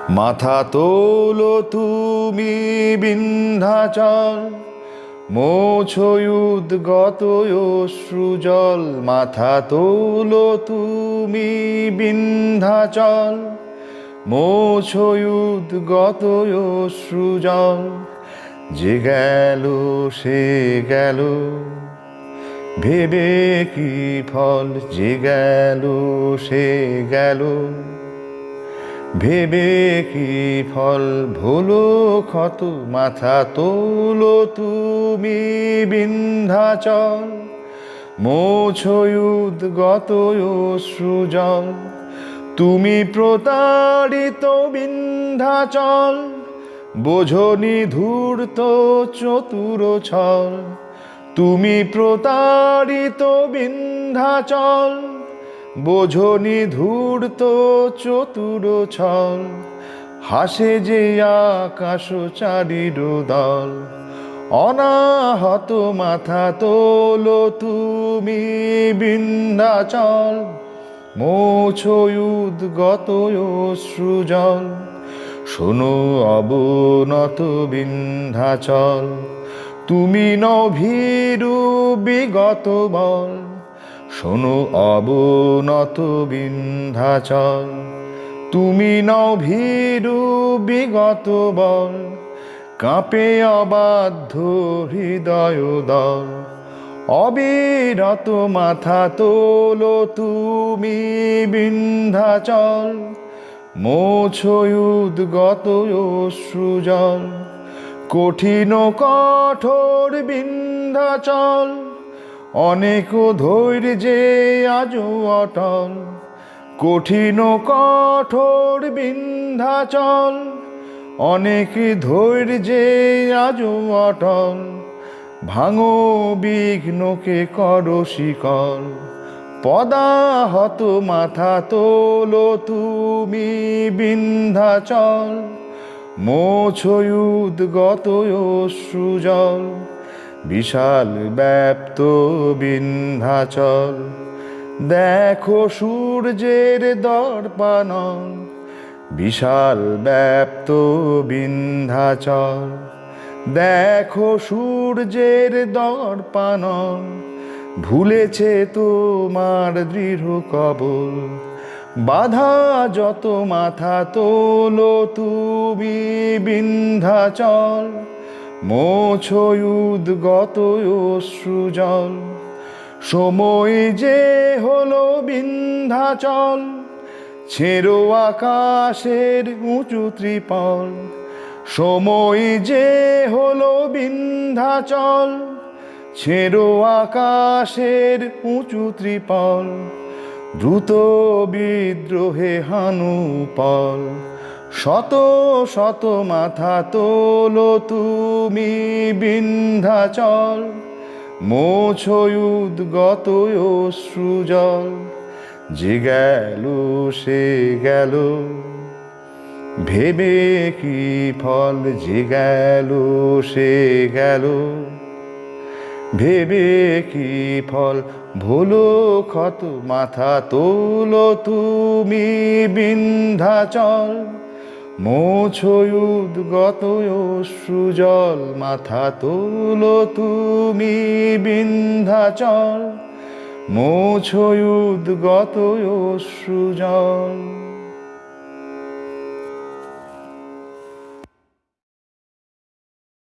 মাথা তোলো তুমি বিন্ধ্যাচল, মোছয়ুদ্গত অশ্রুজল। মাথা তোলো তুমি বিন্ধ্যাচল, মোছয়ুদ্গত অশ্রুজল। যে গেল সে গেল, ভেবে কি ফল? যে গেল সে গেল, ভেবে কি ফল? ভোলো ক্ষত। মাথা তোলো তুমি বিন্ধ্যাচল, মোছয়ুদ্গত অশ্রুজল। তুমি প্রতারিত বিন্ধ্যাচল, বোঝনি ধূর্ত চতুর ছল। তুমি প্রতারিত বিন্ধ্যাচল, বোঝনি ধূর্ত চতুর ছল। হাসে যে আকাশচারীর দল, অনাহত মাথা তোলো তুমি বিন্ধ্যাচল, মোছয়ুদ্গত অশ্রুজল। শোনো অবনত বিন্ধ্যাচল, তুমি নও ভীরু বিগত বল। শোনো অবনত বিন্ধ্যাচল, তুমি নও ভীরু বিগত বল। কাঁপে অবাধ্য হৃদয় দল, অবিরত মাথা তোলো তুমি বিন্ধ্যাচল, মোছয়ুদ্গত অশ্রুজল। কঠিন কঠোর বিন্ধ্যাচল, অনেক ধৈর্যে আজও অটল। কঠিন কঠোর বিন্ধ্যাচল, অনেক ধৈর্যে আজও অটল। ভাঙো বিঘ্নকে করো শিকল, পদাহত মাথা তোলো তুমি বিন্ধ্যাচল, মোছয়ুদ্গত অশ্রুজল। বিশাল ব্যাপ্ত বিন্ধ্যাচল, দেখো সূর্যের দর্পণল। বিশাল ব্যাপ্ত বিন্ধ্যাচল, দেখো সূর্যের দর্পণল। ভুলেছে তোমার দৃঢ় কবল, বাধা যত মাথা তোলো তুমি বিন্ধ্যাচল, মোছয়ুদ্গত অশ্রুজল। সময় যে হলো বিন্ধ্যাচল, ছেড়ো আকাশের উঁচু ত্রিপল। সময় যে হলো বিন্ধ্যাচল, ছেড়ো আকাশের উঁচু ত্রিপল। দ্রুত বিদ্রোহে হানুপল, শত শত মাথা তোলো তুমি বিন্ধ্যাচল, মোছয়ুদ্গত অশ্রুজল। যে গেল সে গেল, ভেবে কি ফল? যে গেল সে গেল, ভেবে কি ফল? ভোলো ক্ষত। মাথা তোলো তুমি বিন্ধ্যাচল, মোছয়ুদ্গত অশ্রুজল। মাথা তোলো তুমি বিন্ধ্যাচল, মোছয়ুদ্গত অশ্রুজল।